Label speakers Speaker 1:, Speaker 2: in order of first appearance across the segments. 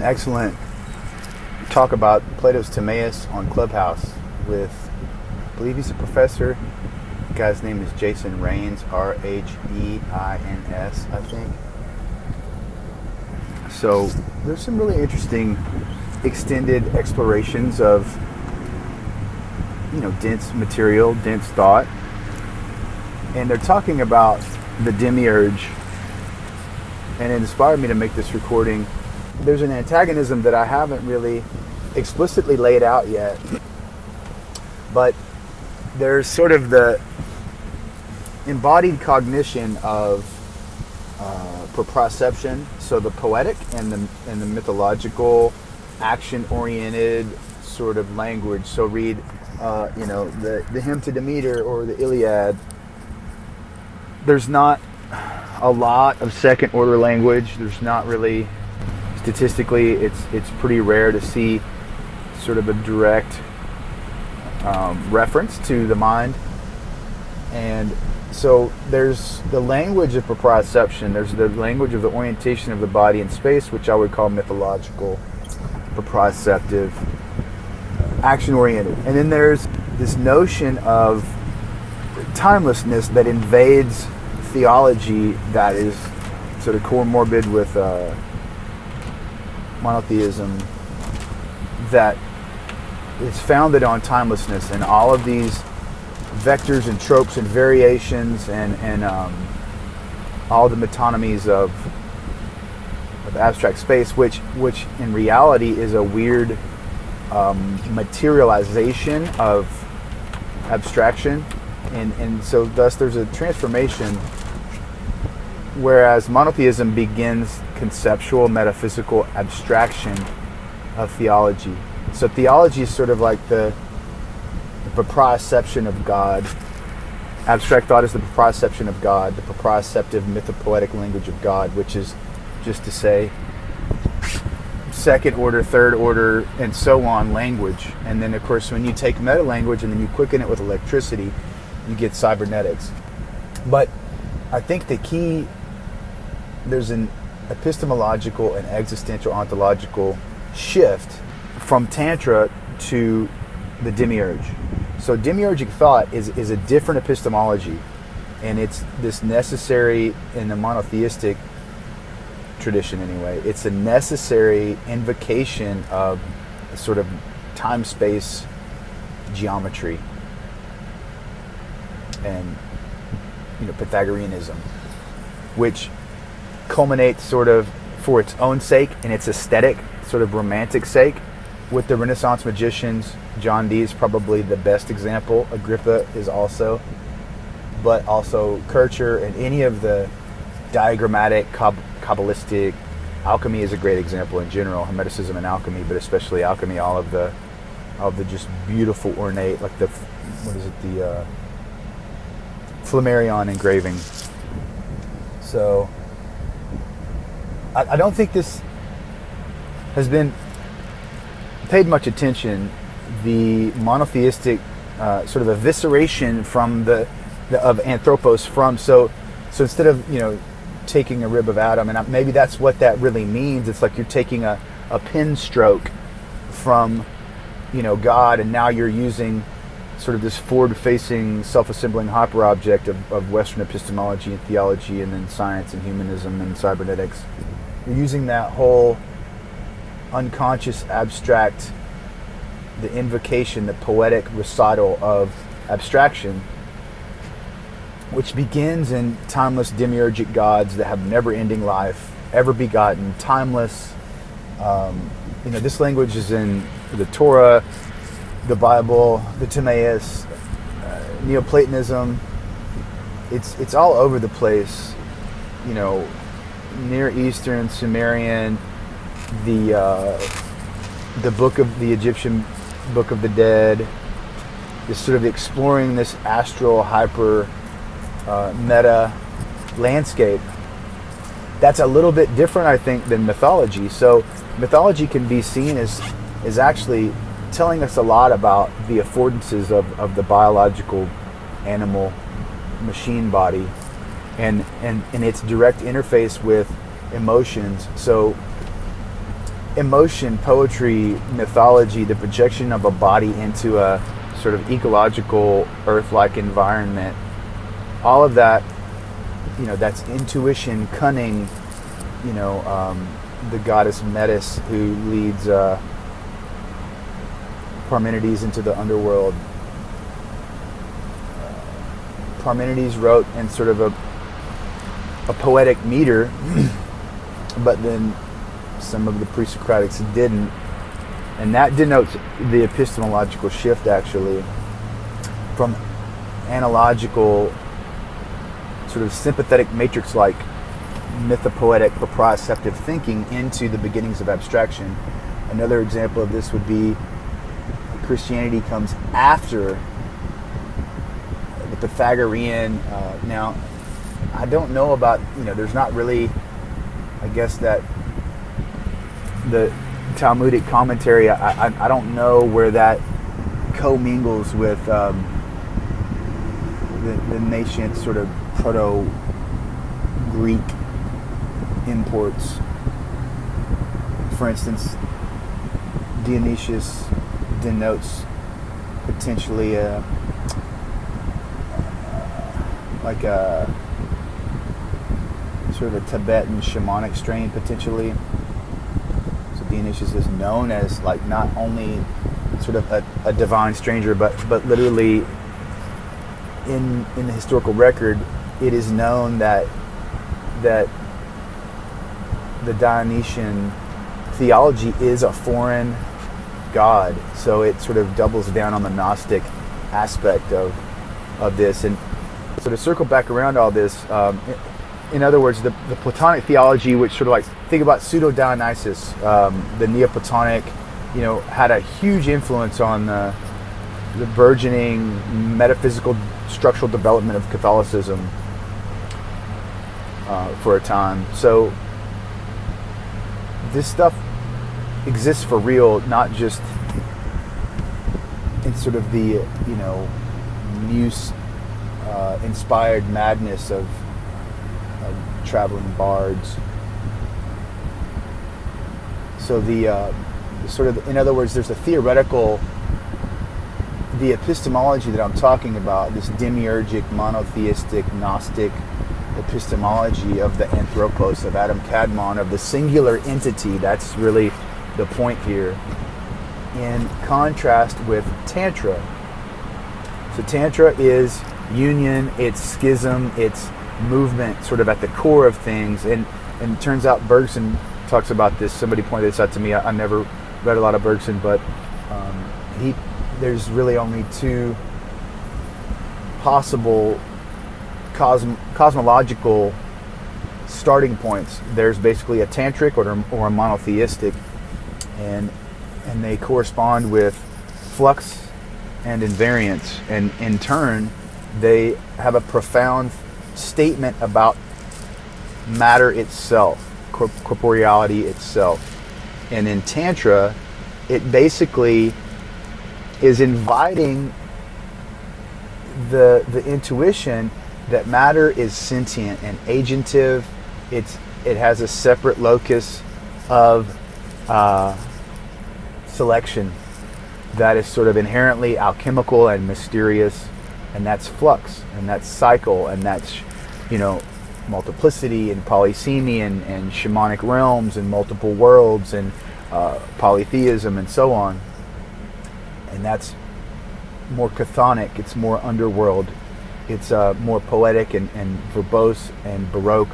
Speaker 1: an excellent talk about Plato's Timaeus on Clubhouse with, I believe he's a professor. The guy's name is Jason Rains, Rheins, I think. So there's some really interesting extended explorations of, dense material, dense thought. And they're talking about the demiurge, and it inspired me to make this recording. There's an antagonism that I haven't really explicitly laid out yet, but there's sort of the embodied cognition of proprioception, so the poetic and the mythological, action-oriented sort of language. So read, the hymn to Demeter or the Iliad. There's not a lot of second-order language. There's not really, statistically, it's pretty rare to see sort of a direct reference to the mind. And so there's the language of proprioception, there's the language of the orientation of the body in space, which I would call mythological, proprioceptive, action-oriented. And then there's this notion of timelessness that invades theology that is sort of comorbid with monotheism, that is founded on timelessness, and all of these vectors and tropes and variations and all the metonymies of abstract space, which in reality is a weird materialization of abstraction, and so thus there's a transformation, whereas monotheism begins conceptual metaphysical abstraction of theology. So theology is sort of like the proprioception of God. Abstract thought is the proprioception of God, the proprioceptive mythopoetic language of God, which is just to say second order, third order, and so on language. And then of course when you take meta language and then you quicken it with electricity, you get cybernetics. But I think the key, there's an epistemological and existential ontological shift from Tantra to the demiurge. So demiurgic thought is a different epistemology, and it's this necessary, in the monotheistic tradition anyway, it's a necessary invocation of a sort of time-space geometry and Pythagoreanism, which culminates sort of for its own sake and its aesthetic, sort of romantic sake, with the Renaissance magicians. John Dee is probably the best example. Agrippa is also, but also Kircher and any of the diagrammatic, Kabbalistic, alchemy is a great example in general, Hermeticism and alchemy, but especially alchemy, all of the just beautiful ornate, like the Flammarion engraving. So I don't think this has been paid much attention, the monotheistic sort of evisceration from of anthropos, from so instead of taking a rib of Adam, and maybe that's what that really means. It's like you're taking a pen stroke from God, and now you're using sort of this forward-facing, self-assembling hyper-object of Western epistemology and theology, and then science and humanism and cybernetics. You're using that whole unconscious, abstract, the invocation, the poetic recital of abstraction, which begins in timeless demiurgic gods that have never-ending life, ever begotten, timeless. This language is in the Torah, the Bible, the Timaeus, Neoplatonism. It's all over the place. Near Eastern, Sumerian, the book of the Egyptian Book of the Dead, is sort of exploring this astral hyper meta landscape. That's a little bit different, I think, than mythology. So mythology can be seen as actually telling us a lot about the affordances of the biological animal machine body and its direct interface with emotions. So emotion, poetry, mythology, the projection of a body into a sort of ecological, earth-like environment, all of that, that's intuition, cunning, the goddess Metis who leads Parmenides into the underworld. Parmenides wrote in sort of a poetic meter, but then some of the pre-Socratics didn't. And that denotes the epistemological shift, actually, from analogical, sort of sympathetic matrix-like mythopoetic proprioceptive thinking into the beginnings of abstraction. Another example of this would be Christianity comes after the Pythagorean. Now, I don't know about, there's not really, I guess, that the Talmudic commentary, I don't know where that commingles with the nascent sort of proto-Greek imports. For instance, Dionysius denotes potentially like a sort of a Tibetan shamanic strain, potentially. So Dionysius is known as like not only sort of a divine stranger, but literally in the historical record, it is known that the Dionysian theology is a foreign god. So it sort of doubles down on the Gnostic aspect of this. And so to circle back around all this, in other words, the Platonic theology, which sort of like, think about pseudo-Dionysus, the Neoplatonic, had a huge influence on the burgeoning metaphysical structural development of Catholicism for a time. So this stuff exists for real, not just in sort of the, muse inspired madness of traveling bards. So the sort of, in other words, there's a theoretical, the epistemology that I'm talking about, this demiurgic, monotheistic, Gnostic epistemology of the anthropos, of Adam Kadmon, of the singular entity. That's really the point here, in contrast with Tantra. So Tantra is union, it's schism, it's movement sort of at the core of things. And it turns out Bergson talks about this. Somebody pointed this out to me. I never read a lot of Bergson, but there's really only two possible cosmological starting points. There's basically a tantric or a monotheistic, and they correspond with flux and invariance, and in turn they have a profound statement about matter itself, corporeality itself. And in Tantra, it basically is inviting the intuition that matter is sentient and agentive. It has a separate locus of selection that is sort of inherently alchemical and mysterious, and that's flux, and that's cycle, and that's multiplicity and polysemia and shamanic realms and multiple worlds and polytheism and so on. And that's more chthonic, it's more underworld, it's more poetic and verbose and baroque,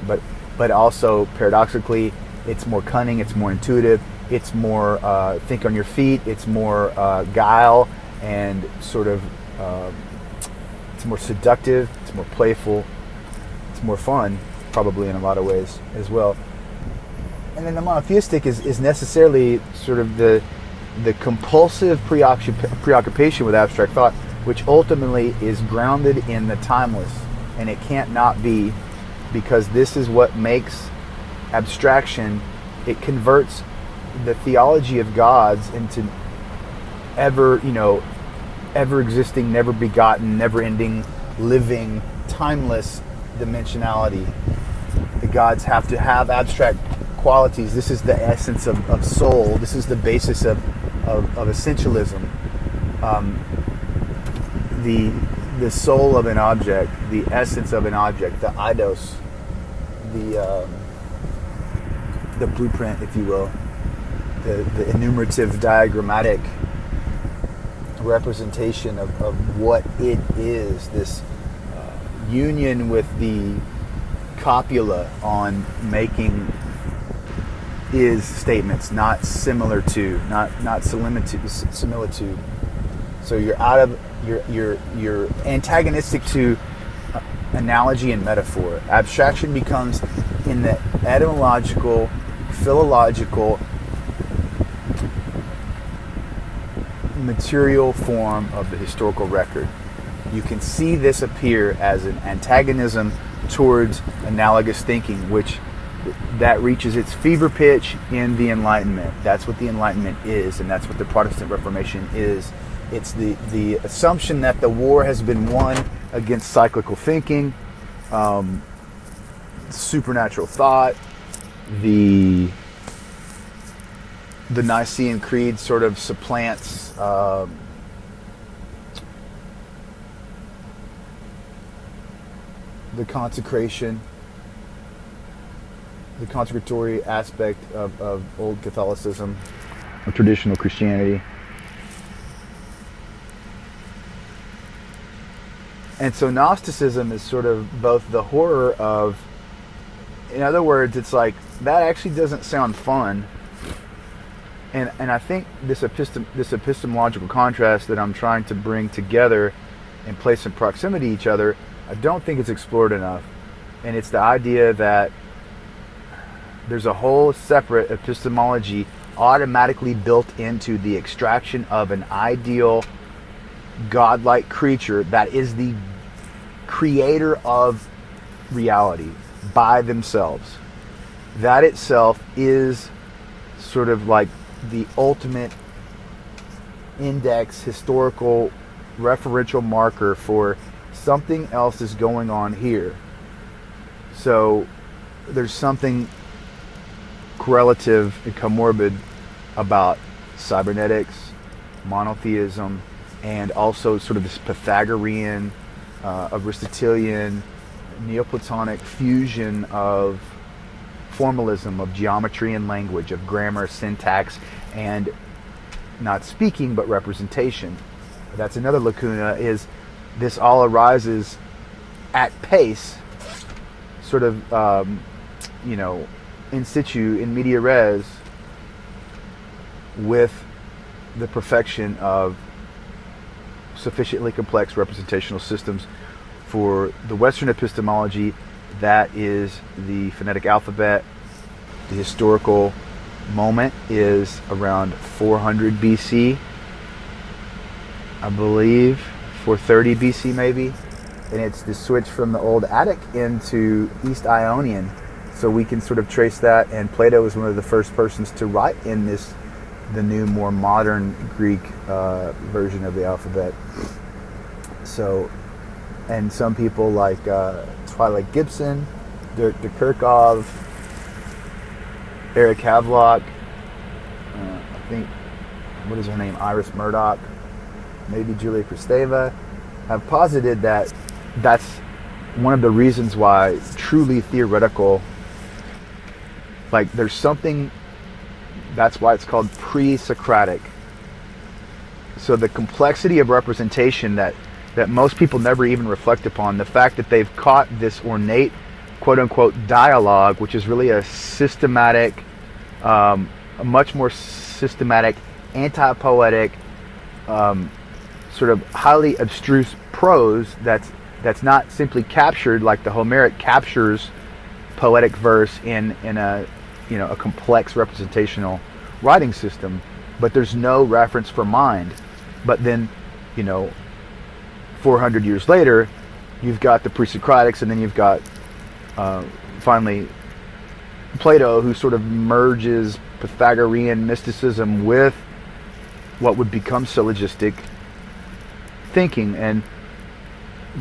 Speaker 1: but also paradoxically it's more cunning, it's more intuitive, it's more think on your feet, it's more guile, and sort of it's more seductive, it's more playful, it's more fun, probably in a lot of ways as well. And then the monotheistic is necessarily sort of the compulsive preoccupation with abstract thought, which ultimately is grounded in the timeless, and it can't not be, because this is what makes abstraction. It converts the theology of gods into ever existing, never begotten, never ending, living, timeless dimensionality. The gods have to have abstract qualities. This is the essence of soul. This is the basis of essentialism. The soul of an object, the essence of an object, the eidos, the blueprint, if you will, the enumerative, diagrammatic representation of what it is. This union with the copula on making is statements, not similar to, not similitude. So you're out of you're antagonistic to analogy and metaphor. Abstraction becomes in the etymological, philological, material form of the historical record. You can see this appear as an antagonism towards analogous thinking, which that reaches its fever pitch in the Enlightenment. That's what the Enlightenment is, and that's what the Protestant Reformation is. It's the assumption that the war has been won against cyclical thinking, supernatural thought. The Nicene Creed sort of supplants the consecration, the consecratory aspect of old Catholicism, of traditional Christianity. And so Gnosticism is sort of both the horror of, in other words, it's like, that actually doesn't sound fun. And I think this epistemological contrast that I'm trying to bring together and place in proximity to each other, I don't think it's explored enough. And it's the idea that there's a whole separate epistemology automatically built into the extraction of an ideal godlike creature that is the creator of reality by themselves. That itself is sort of like the ultimate index, historical, referential marker for something else is going on here. So there's something correlative and comorbid about cybernetics, monotheism, and also sort of this Pythagorean, Aristotelian, Neoplatonic fusion of formalism, of geometry and language, of grammar, syntax, and not speaking but representation. That's another lacuna, is this all arises at pace, sort of, in situ, in media res, with the perfection of sufficiently complex representational systems. For the Western epistemology, that is the phonetic alphabet. The historical moment is around 400 BC, I believe, 430 BC maybe, and it's the switch from the old Attic into East Ionian. So we can sort of trace that, and Plato was one of the first persons to write in the new, more modern Greek version of the alphabet. So, and some people like Twilight Gibson, Dirk de Kirchhoff, Eric Havelock, I think, what is her name, Iris Murdoch, maybe Julia Kristeva, have posited that that's one of the reasons why truly theoretical, like there's something, that's why it's called pre-Socratic. So the complexity of representation that most people never even reflect upon, the fact that they've caught this ornate, quote-unquote, dialogue, which is really a systematic, a much more systematic, anti-poetic, sort of highly abstruse prose that's not simply captured like the Homeric captures poetic verse in a a complex representational writing system, but there's no reference for mind. But then 400 years later, you've got the pre-Socratics, and then you've got finally Plato, who sort of merges Pythagorean mysticism with what would become syllogistic thinking. And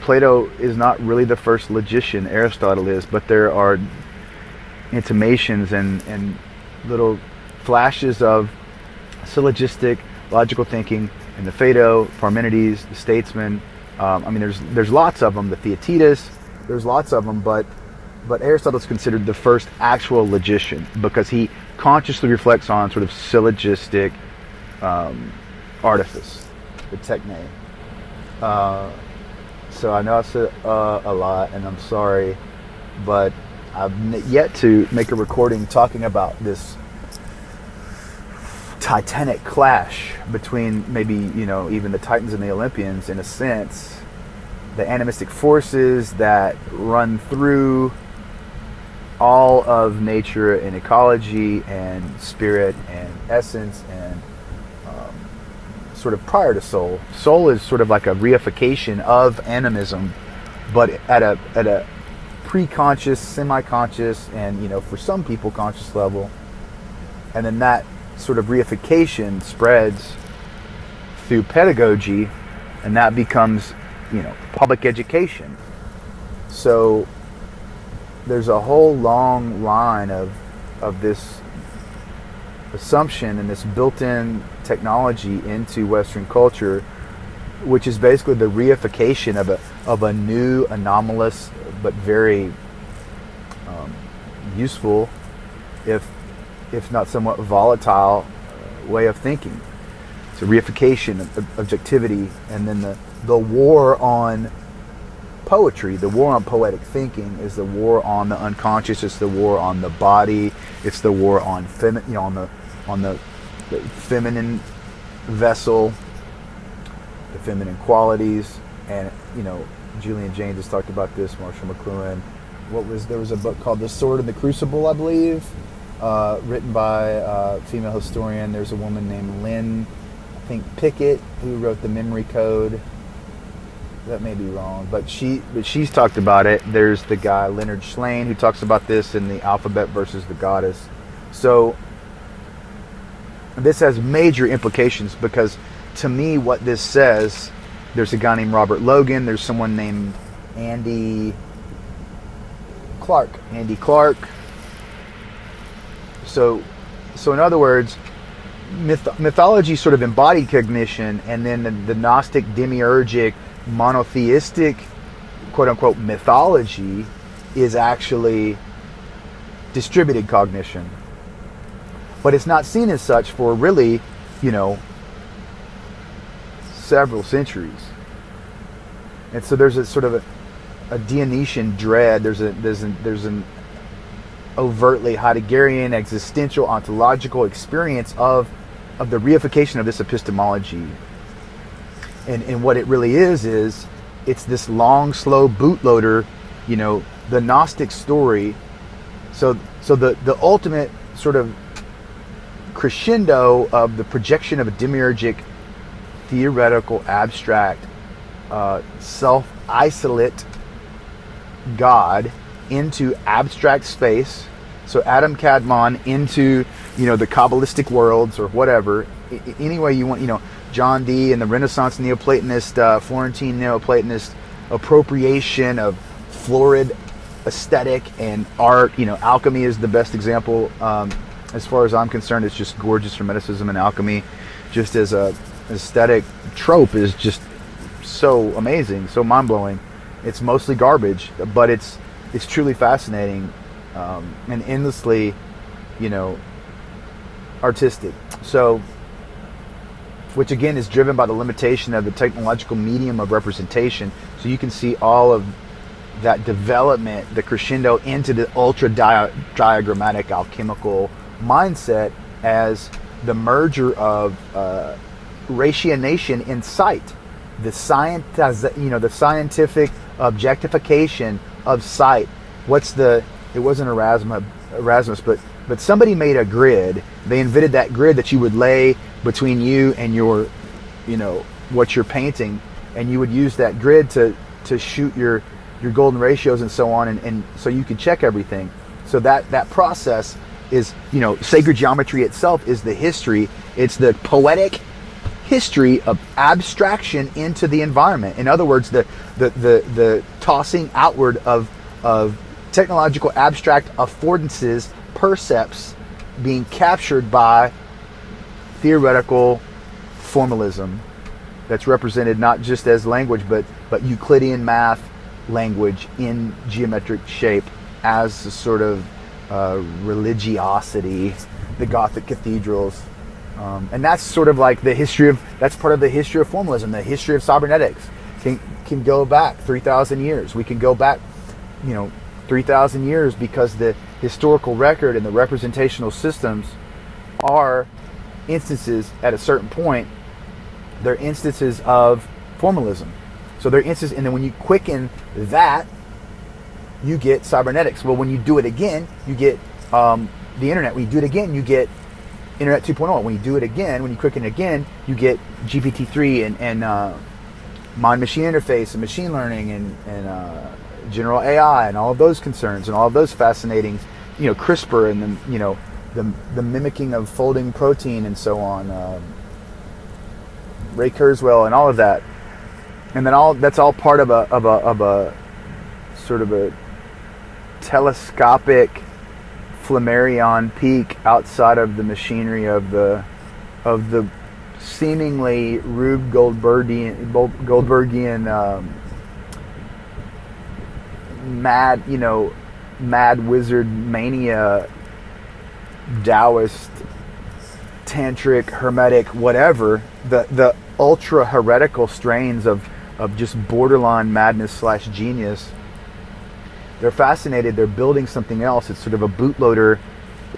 Speaker 1: Plato is not really the first logician, Aristotle is, but there are intimations and little flashes of syllogistic logical thinking in the Phaedo, Parmenides, the Statesman. I mean, there's lots of them. The Theaetetus, there's lots of them, but Aristotle's considered the first actual logician because he consciously reflects on sort of syllogistic artifice, the techne. So I know I said a lot, and I'm sorry, but I've yet to make a recording talking about this titanic clash between maybe, even the Titans and the Olympians, in a sense, the animistic forces that run through all of nature and ecology and spirit and essence and sort of prior to soul. Soul is sort of like a reification of animism, but at a pre-conscious, semi-conscious, and for some people conscious level. And then that sort of reification spreads through pedagogy, and that becomes public education. So there's a whole long line of this assumption and this built-in technology into Western culture, which is basically the reification of a new, anomalous, but very useful, if not somewhat volatile, way of thinking. It's a reification of objectivity, and then the war on poetry, the war on poetic thinking, is the war on the unconscious. It's the war on the body. It's the war on on the feminine vessel, the feminine qualities. And Julian Jaynes has talked about this. Marshall McLuhan. There was a book called The Sword and the Crucible, I believe, written by a female historian. There's a woman named Lynn, I think Pickett, who wrote The Memory Code. That may be wrong, but she's talked about it. There's the guy Leonard Schlane who talks about this in The Alphabet versus the Goddess. So this has major implications, because to me what this says, there's a guy named Robert Logan, there's someone named Andy Clark. So in other words, mythology sort of embodied cognition, and then the Gnostic, demiurgic, monotheistic, quote-unquote, mythology is actually distributed cognition. But it's not seen as such for really, several centuries. And so there's a sort of a Dionysian dread. There's an overtly Heideggerian, existential, ontological experience of the reification of this epistemology. And what it really is it's this long, slow bootloader, the Gnostic story. So the ultimate sort of crescendo of the projection of a demiurgic, theoretical, abstract, self-isolate God into abstract space. So Adam Kadmon into, the Kabbalistic worlds or whatever, any way you want, John Dee and the Renaissance Neoplatonist, Florentine Neoplatonist appropriation of florid aesthetic and art. Alchemy is the best example. As far as I'm concerned, it's just gorgeous. Hermeticism and alchemy, just as a aesthetic trope, is just so amazing, so mind-blowing. It's mostly garbage, but it's truly fascinating, and endlessly, artistic. So, which again is driven by the limitation of the technological medium of representation. So you can see all of that development, the crescendo into the ultra-diagrammatic alchemical mindset as the merger of rationation in sight, the scientific objectification of sight. It wasn't Erasmus, but somebody made a grid. They invented that grid that you would lay between you and your, what you're painting, and you would use that grid to shoot your golden ratios and so on, and so you could check everything. So that process is, sacred geometry itself is the history. It's the poetic history of abstraction into the environment. In other words, the tossing outward of technological abstract affordances, percepts, being captured by theoretical formalism that's represented not just as language, but Euclidean math language in geometric shape as a sort of religiosity, the Gothic cathedrals. And that's sort of like that's part of the history of formalism. The history of cybernetics can go back 3,000 years. We can go back, 3,000 years, because the historical record and the representational systems are instances at a certain point. They're instances of formalism. So they're instances, and then when you quicken that, you get cybernetics. Well, when you do it again, you get the internet. When you do it again, you get Internet 2.0. When you do it again, when you quicken it again, you get GPT-3 and mind-machine interface and machine learning and general AI and all of those concerns and all of those fascinating, CRISPR and the mimicking of folding protein and so on, Ray Kurzweil and all of that, and then that's all part of a sort of a telescopic Flammarion peak outside of the machinery of the seemingly Rube Goldbergian mad wizard mania, Taoist, tantric, hermetic, whatever, the ultra heretical strains of just borderline madness / genius. They're fascinated. They're building something else. It's sort of a bootloader.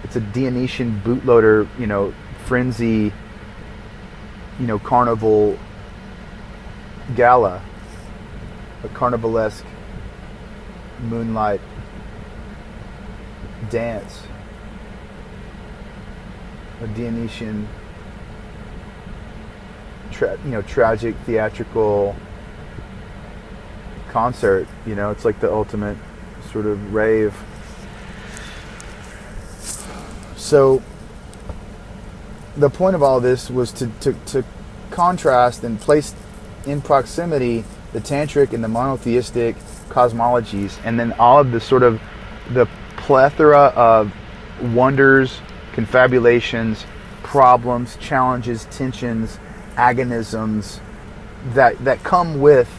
Speaker 1: It's a Dionysian bootloader, frenzy, carnival gala, a carnivalesque moonlight dance, a Dionysian, tragic theatrical concert. It's like the ultimate sort of rave. So the point of all this was to contrast and place in proximity the tantric and the monotheistic cosmologies, and then all of the sort of the plethora of wonders, confabulations, problems, challenges, tensions, agonisms that come with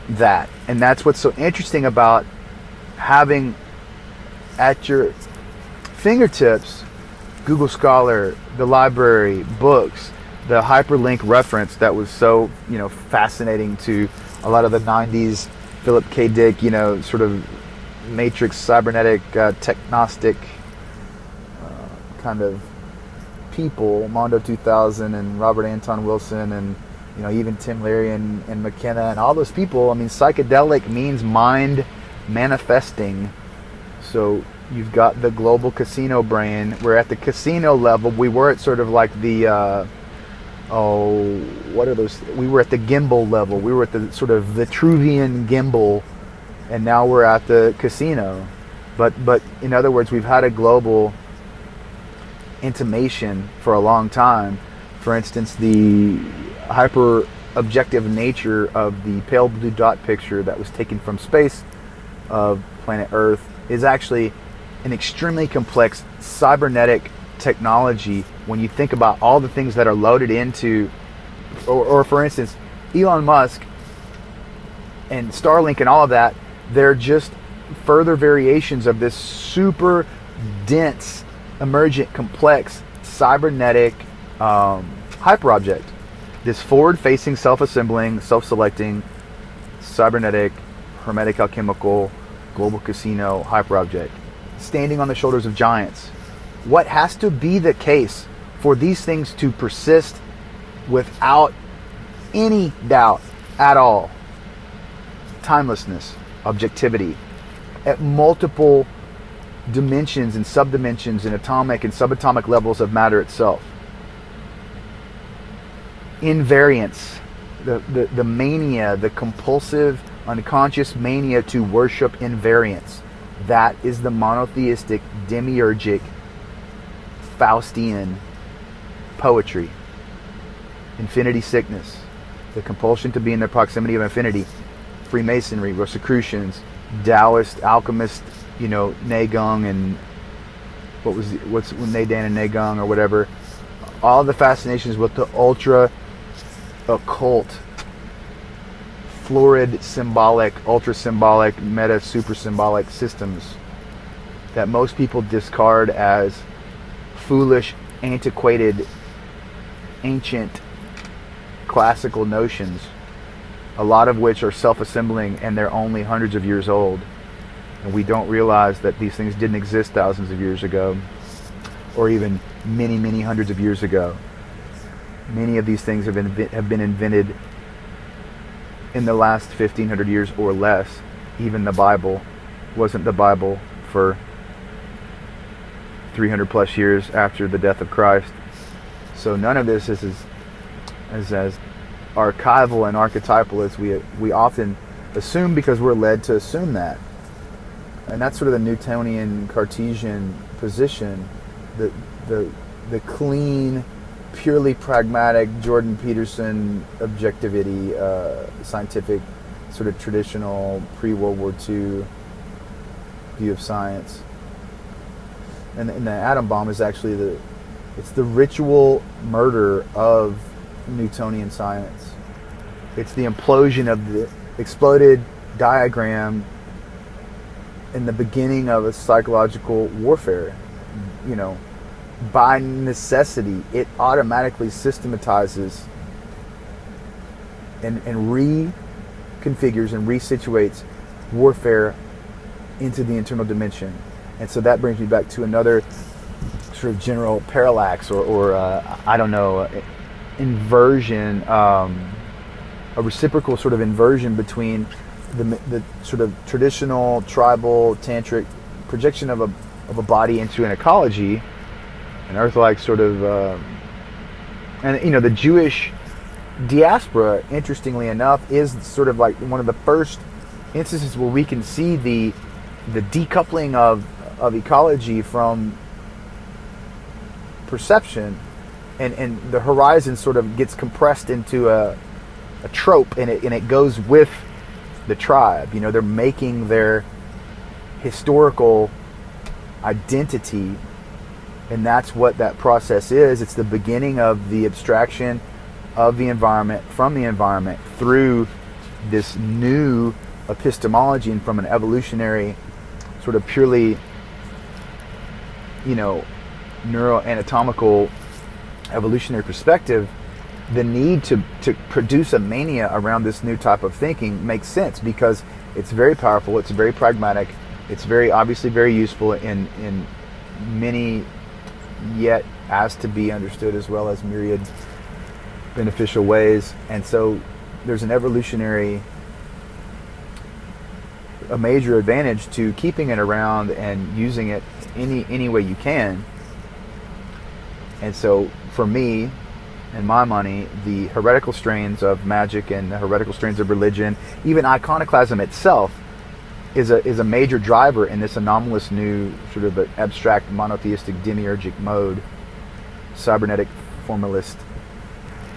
Speaker 1: that. And that's what's so interesting about having at your fingertips Google Scholar, the library, books, the hyperlink reference that was so fascinating to a lot of the 90s Philip K. Dick, sort of matrix cybernetic technostic kind of people, Mondo 2000 and Robert Anton Wilson and even Tim Leary and McKenna and all those people. I mean, psychedelic means mind manifesting. So you've got the global casino brain. We're at the casino level. We were at sort of like the what are those? We were at the gimbal level. We were at the sort of Vitruvian gimbal, and now we're at the casino. But in other words, we've had a global intimation for a long time. For instance, the hyper objective nature of the pale blue dot picture that was taken from space of planet Earth is actually an extremely complex cybernetic technology when you think about all the things that are loaded into, or for instance, Elon Musk and Starlink and all of that, they're just further variations of this super dense, emergent, complex, cybernetic hyperobject. This forward-facing, self-assembling, self-selecting, cybernetic, hermetic alchemical, global casino hyperobject, standing on the shoulders of giants. What has to be the case for these things to persist without any doubt at all? Timelessness, objectivity, at multiple dimensions and subdimensions and atomic and subatomic levels of matter itself. Invariance, the mania, the compulsive, unconscious mania to worship invariance. That is the monotheistic, demiurgic, Faustian poetry. Infinity sickness, the compulsion to be in the proximity of infinity. Freemasonry, Rosicrucians, Taoist alchemist, Negung and what's Nadan and Negung or whatever. All the fascinations with the ultra occult, florid, symbolic, ultra symbolic, meta super symbolic systems that most people discard as foolish, antiquated, ancient, classical notions, a lot of which are self-assembling and they're only hundreds of years old. And we don't realize that these things didn't exist thousands of years ago, or even many, many hundreds of years ago. Many of these things have been invented in the last 1,500 years or less. Even the Bible wasn't the Bible for 300 plus years after the death of Christ. So none of this is as archival and archetypal as we often assume, because we're led to assume that. And that's sort of the Newtonian Cartesian position, the clean, purely pragmatic Jordan Peterson objectivity, scientific, sort of traditional pre-World War II view of science. And the atom bomb is actually it's the ritual murder of Newtonian science. It's the implosion of the exploded diagram in the beginning of a psychological warfare. By necessity, it automatically systematizes and reconfigures and resituates warfare into the internal dimension. And so that brings me back to another sort of general parallax or inversion, a reciprocal sort of inversion between the sort of traditional tribal tantric projection of a body into an ecology, an earth-like sort of, the Jewish diaspora, interestingly enough, is sort of like one of the first instances where we can see the decoupling of ecology from perception, and the horizon sort of gets compressed into a trope, and it goes with the tribe. They're making their historical identity, and that's what that process is. It's the beginning of the abstraction of the environment from the environment through this new epistemology, and from an evolutionary sort of purely neuroanatomical evolutionary perspective, the need to produce a mania around this new type of thinking makes sense, because it's very powerful, it's very pragmatic, it's very obviously very useful in many yet as to be understood as well as myriad beneficial ways. And so there's an evolutionary, a major advantage to keeping it around and using it any way you can. And so for me and my money, the heretical strains of magic and the heretical strains of religion, even iconoclasm itself, is a major driver in this anomalous new sort of abstract monotheistic demiurgic mode, cybernetic formalist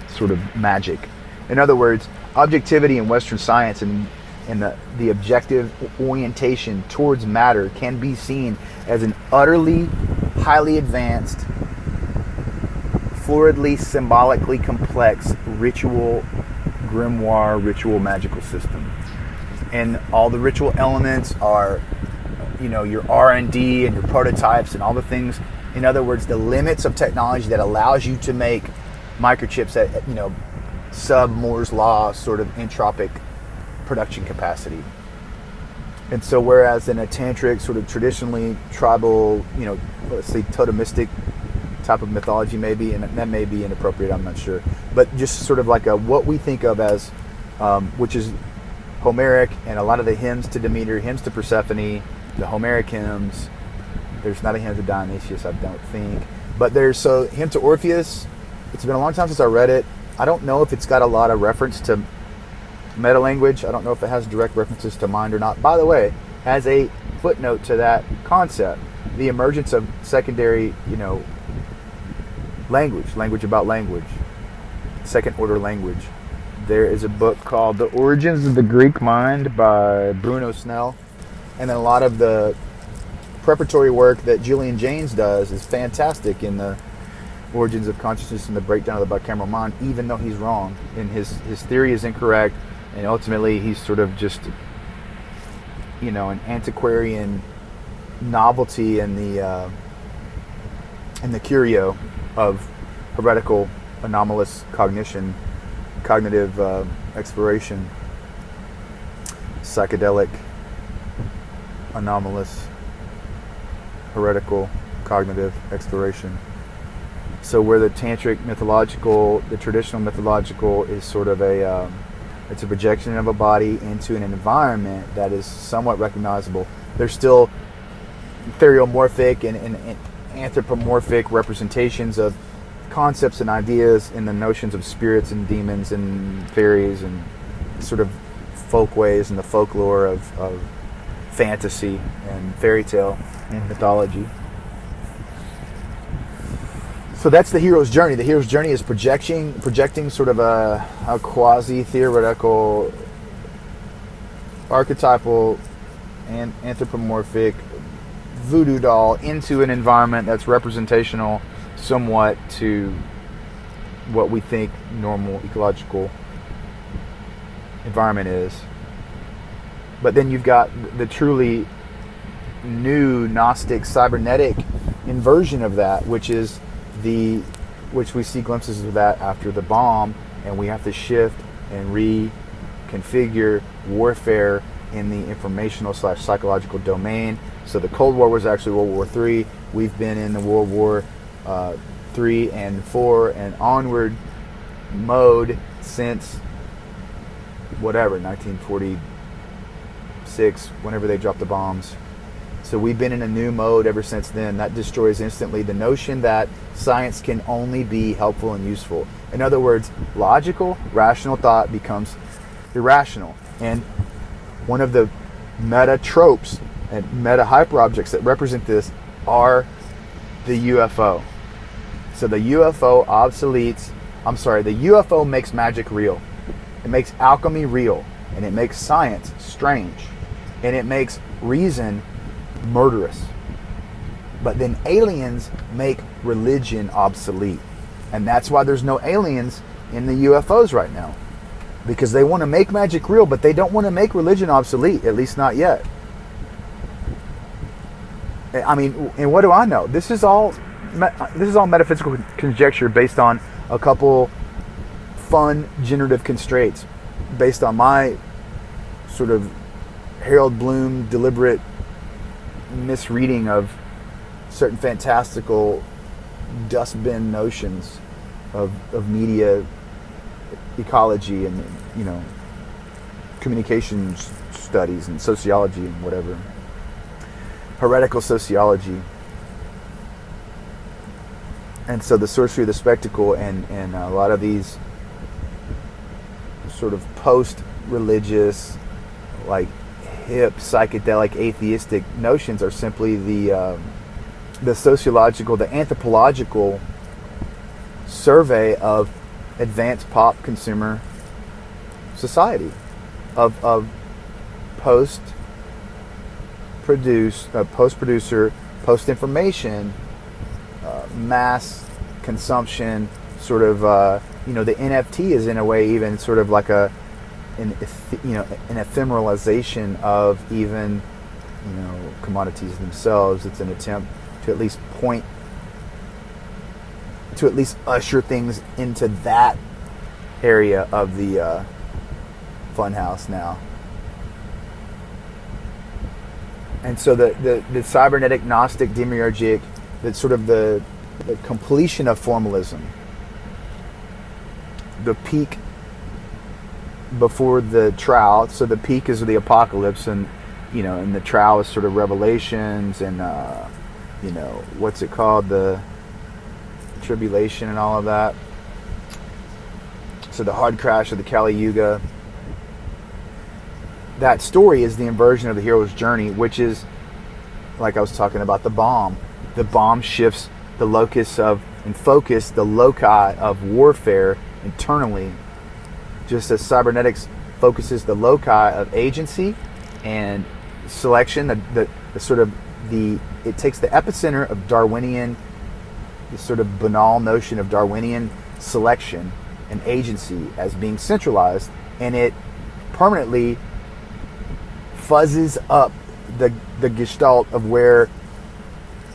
Speaker 1: sort of magic. In other words, objectivity in Western science and the objective orientation towards matter can be seen as an utterly highly advanced, floridly, symbolically complex ritual grimoire, ritual magical system. And all the ritual elements are, your R&D and your prototypes and all the things. In other words, the limits of technology that allows you to make microchips at, sub Moore's law sort of entropic production capacity. And so whereas in a tantric sort of traditionally tribal, let's say totemistic type of mythology maybe, and that may be inappropriate, I'm not sure, but just sort of like what we think of as, which is Homeric, and a lot of the hymns to Demeter, hymns to Persephone, the Homeric hymns. There's not a hymn to Dionysius, I don't think, but there's hymn to Orpheus. It's been a long time since I read it. I don't know if it's got a lot of reference to meta language. I don't know if it has direct references to mind or not. By the way, as a footnote to that concept, the emergence of secondary, language about language, second order language. There is a book called The Origins of the Greek Mind by Bruno Snell. And then a lot of the preparatory work that Julian Jaynes does is fantastic in the origins of consciousness and the breakdown of the bicameral mind, even though he's wrong and his theory is incorrect, and ultimately he's sort of just, you know, an antiquarian novelty in the curio of heretical anomalous cognition, cognitive exploration, psychedelic anomalous heretical cognitive exploration. So where the tantric mythological, the traditional mythological is sort of it's a projection of a body into an environment that is somewhat recognizable. There's still theriomorphic and anthropomorphic representations of concepts and ideas in the notions of spirits and demons and fairies and sort of folkways and the folklore of fantasy and fairy tale and mythology. So that's the hero's journey. The hero's journey is projecting sort of a quasi-theoretical, archetypal, and anthropomorphic voodoo doll into an environment that's representational somewhat to what we think normal ecological environment is. But then you've got the truly new Gnostic cybernetic inversion of that, which we see glimpses of that after the bomb, and we have to shift and reconfigure warfare in the informational / psychological domain. So the Cold War was actually World War III. We've been in the World War III and IV and onward mode since whatever, 1946, whenever they dropped the bombs. So we've been in a new mode ever since then. That destroys instantly the notion that science can only be helpful and useful. In other words, logical, rational thought becomes irrational. And one of the meta tropes and meta hyperobjects that represent this are the UFO. So the UFO the UFO makes magic real. It makes alchemy real. And it makes science strange. And it makes reason murderous. But then aliens make religion obsolete. And that's why there's no aliens in the UFOs right now. Because they want to make magic real, but they don't want to make religion obsolete, at least not yet. I mean, and what do I know? This is all metaphysical conjecture based on a couple fun generative constraints, based on my sort of Harold Bloom deliberate misreading of certain fantastical dustbin notions of media ecology and, you know, communications studies and sociology and whatever, heretical sociology. And so the sorcery of the spectacle and a lot of these sort of post-religious, like hip, psychedelic, atheistic notions are simply the sociological, the anthropological survey of advanced pop consumer society, of post-producer, post-information, mass consumption, sort of, the NFT is in a way even sort of like an ephemeralization of even, commodities themselves. It's an attempt to at least usher things into that area of the funhouse now. And so the cybernetic Gnostic demiurgic, that's sort of the completion of formalism, the peak before the trowel. So the peak is the apocalypse, and and the trowel is sort of revelations and what's it called, the tribulation and all of that. So the hard crash of the Kali Yuga. That story is the inversion of the hero's journey, which is, like I was talking about, the bomb. The bomb shifts the locus of and focus the loci of warfare internally, just as cybernetics focuses the loci of agency and selection, the sort of it takes the epicenter of Darwinian, the sort of banal notion of Darwinian selection and agency as being centralized, and it permanently fuzzes up the gestalt of where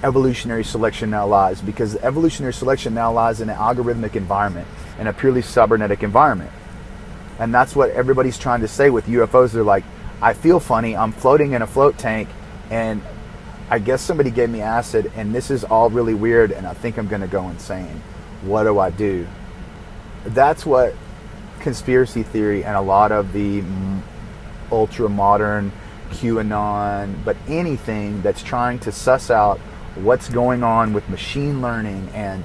Speaker 1: evolutionary selection now lies, because evolutionary selection now lies in an algorithmic environment, in a purely cybernetic environment. And that's what everybody's trying to say with UFOs. They're like, I feel funny, I'm floating in a float tank, and I guess somebody gave me acid, and this is all really weird, and I think I'm going to go insane. What do I do? That's what conspiracy theory and a lot of the ultra-modern QAnon, but anything that's trying to suss out what's going on with machine learning and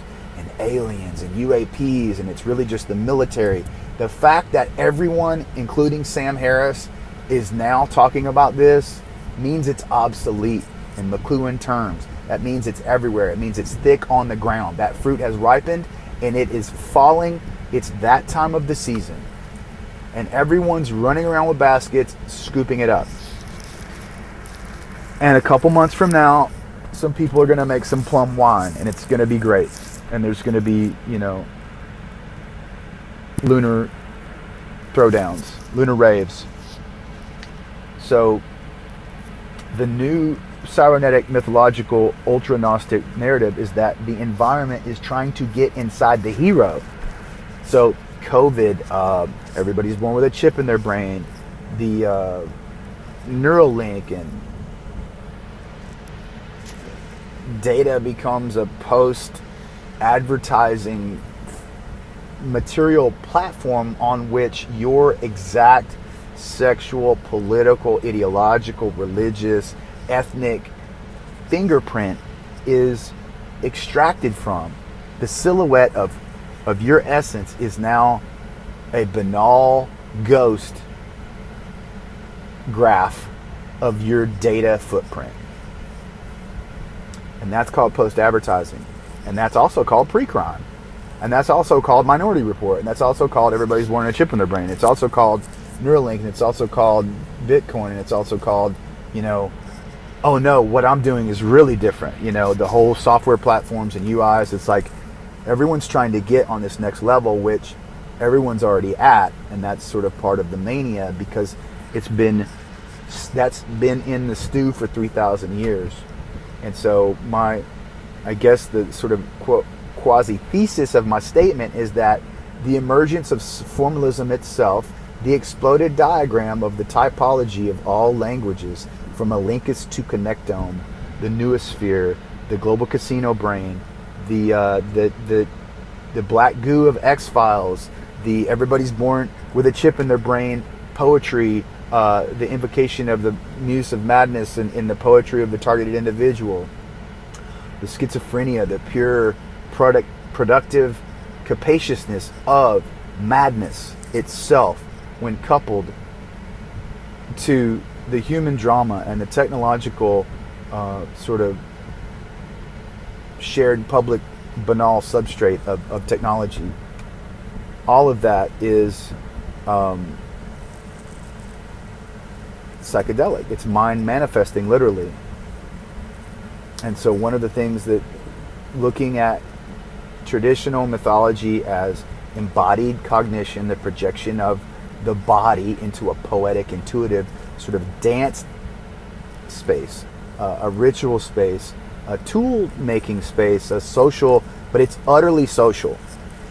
Speaker 1: aliens and UAPs, and it's really just the military. The fact that everyone, including Sam Harris, is now talking about this means it's obsolete in McLuhan terms. That means it's everywhere. It means it's thick on the ground. That fruit has ripened and it is falling. It's that time of the season. And everyone's running around with baskets, scooping it up. And a couple months from now, some people are going to make some plum wine, and it's going to be great. And there's going to be, lunar throwdowns, lunar raves. So the new cybernetic mythological ultra-gnostic narrative is that the environment is trying to get inside the hero. So COVID, everybody's born with a chip in their brain, the Neuralink, and data becomes a post-advertising material platform on which your exact sexual, political, ideological, religious, ethnic fingerprint is extracted from. The silhouette of your essence is now a banal ghost graph of your data footprint. And that's called post-advertising. And that's also called pre-crime. And that's also called Minority Report. And that's also called everybody's born a chip in their brain. It's also called Neuralink. And it's also called Bitcoin. And it's also called, oh no, what I'm doing is really different. The whole software platforms and UIs, it's like everyone's trying to get on this next level, which everyone's already at. And that's sort of part of the mania, because that's been in the stew for 3,000 years. And so I guess the sort of quasi-thesis of my statement is that the emergence of formalism itself, the exploded diagram of the typology of all languages, from Elenchus to Connectome, the noosphere, the global casino brain, the black goo of X-Files, the everybody's born with a chip in their brain poetry, the invocation of the muse of madness in the poetry of the targeted individual, the schizophrenia, the pure productive capaciousness of madness itself, when coupled to the human drama and the technological sort of shared public banal substrate of technology. All of that is psychedelic. It's mind manifesting, literally. And so one of the things that looking at traditional mythology as embodied cognition, the projection of the body into a poetic, intuitive sort of dance space, a ritual space, a tool-making space, a social, but it's utterly social.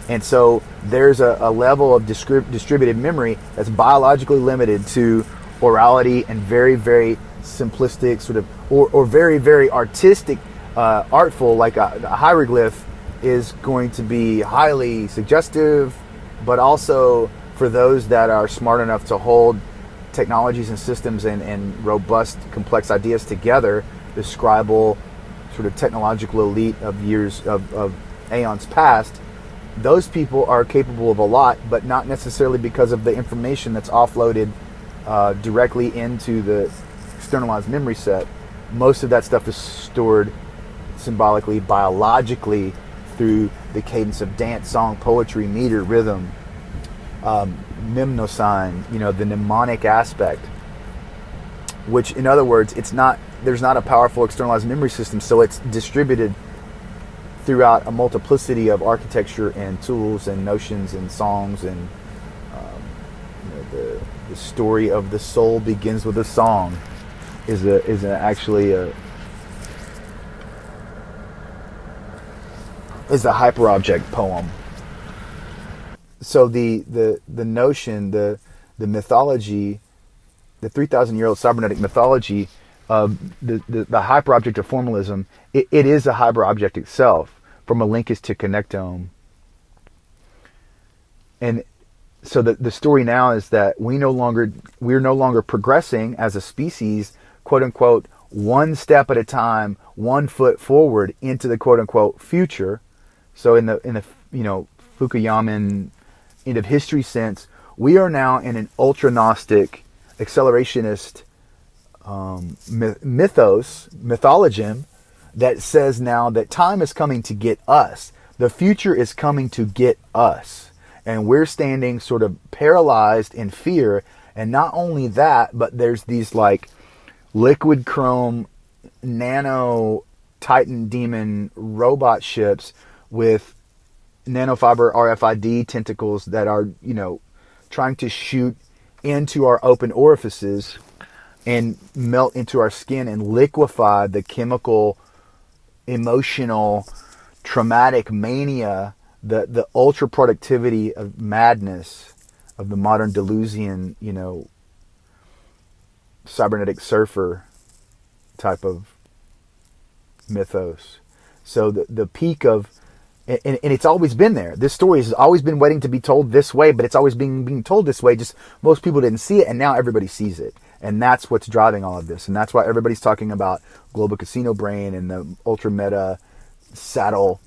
Speaker 1: And so there's a level of distributed memory that's biologically limited to orality and very, very simplistic sort of, or very, very artistic, artful, like a hieroglyph is going to be highly suggestive, but also for those that are smart enough to hold technologies and systems and robust, complex ideas together, the scribal sort of technological elite of years of aeons past, those people are capable of a lot, but not necessarily because of the information that's offloaded directly into the externalized memory set. Most of that stuff is stored symbolically, biologically, through the cadence of dance, song, poetry, meter, rhythm, mnemosine, the mnemonic aspect. which in other words, there's not a powerful externalized memory system, so it's distributed throughout a multiplicity of architecture and tools and notions and songs, and the story of the soul begins with a song is actually a hyperobject poem. So the notion, the mythology, the 3,000-year-old cybernetic mythology of the hyperobject of formalism, it is a hyperobject itself, from Elenchus to Connectome. And so the story now is that we're no longer progressing as a species, quote unquote, one step at a time, 1 foot forward into the quote unquote future. So in the Fukuyaman end of history sense, we are now in an ultra-gnostic, accelerationist mythologism that says now that time is coming to get us. The future is coming to get us. And we're standing sort of paralyzed in fear. And not only that, but there's these like liquid chrome nano Titan demon robot ships with nanofiber RFID tentacles that are, trying to shoot into our open orifices and melt into our skin and liquefy the chemical, emotional, traumatic mania, the ultra productivity of madness of the modern Deleuzian, cybernetic surfer type of mythos. So the peak of, and it's always been there. This story has always been waiting to be told this way, but it's always being told this way. Just most people didn't see it, and now everybody sees it. And that's what's driving all of this. And that's why everybody's talking about global casino brain and the ultra meta saddle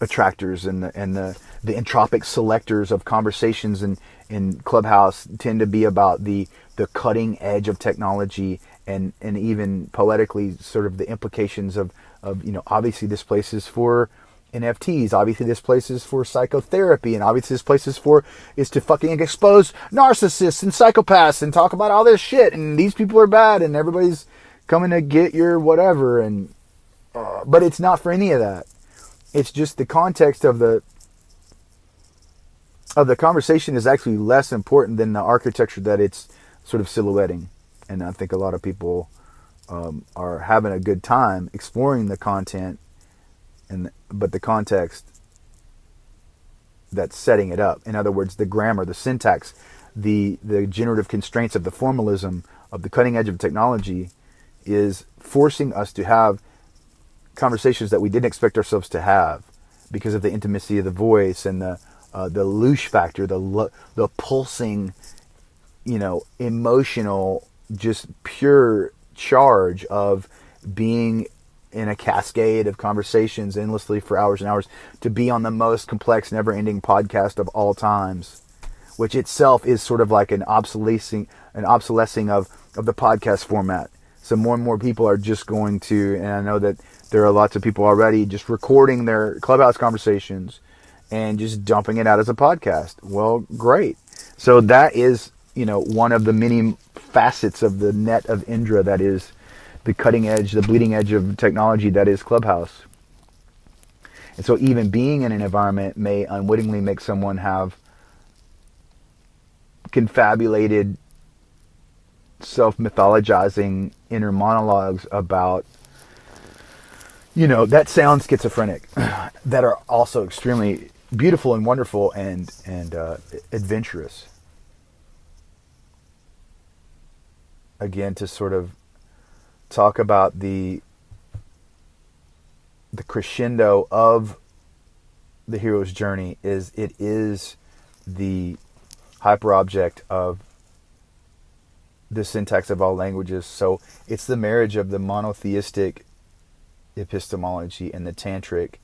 Speaker 1: attractors and the entropic selectors of conversations in Clubhouse tend to be about the cutting edge of technology and even poetically sort of the implications of obviously this place is for NFTs, obviously this place is for psychotherapy, and obviously this place is to fucking expose narcissists and psychopaths and talk about all this shit, and these people are bad and everybody's coming to get your whatever, and but it's not for any of that. It's just the context of the conversation is actually less important than the architecture that it's sort of silhouetting. And I think a lot of people are having a good time exploring the content, but the context that's setting it up. In other words, the grammar, the syntax, the generative constraints of the formalism of the cutting edge of technology is forcing us to have conversations that we didn't expect ourselves to have because of the intimacy of the voice and the louche factor, the pulsing, emotional, just pure charge of being in a cascade of conversations endlessly for hours and hours, to be on the most complex, never-ending podcast of all times, which itself is sort of like an obsolescing of the podcast format. So more and more people are just going to, and I know that there are lots of people already just recording their Clubhouse conversations and just dumping it out as a podcast. Well, great. So that is, one of the many facets of the net of Indra that is the cutting edge, the bleeding edge of technology that is Clubhouse. And so even being in an environment may unwittingly make someone have confabulated, self-mythologizing inner monologues about, that sound schizophrenic, that are also extremely beautiful and wonderful and adventurous. Again, to sort of talk about the crescendo of the hero's journey is the hyperobject of the syntax of all languages. So it's the marriage of the monotheistic epistemology and the tantric,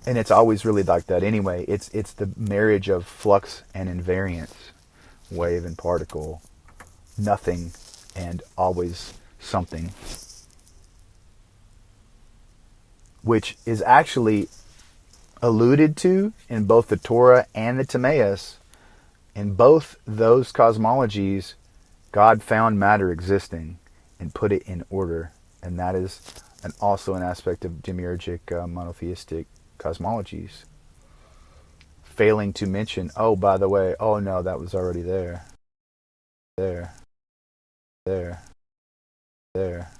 Speaker 1: and it's always really like that anyway. It's the marriage of flux and invariance, wave and particle, nothing and always something, which is actually alluded to in both the Torah and the Timaeus. In both those cosmologies, God found matter existing and put it in order, and that is also an aspect of demiurgic monotheistic cosmologies. Failing to mention, oh, by the way, oh no, that was already there, there, there, there,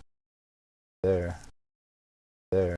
Speaker 1: there.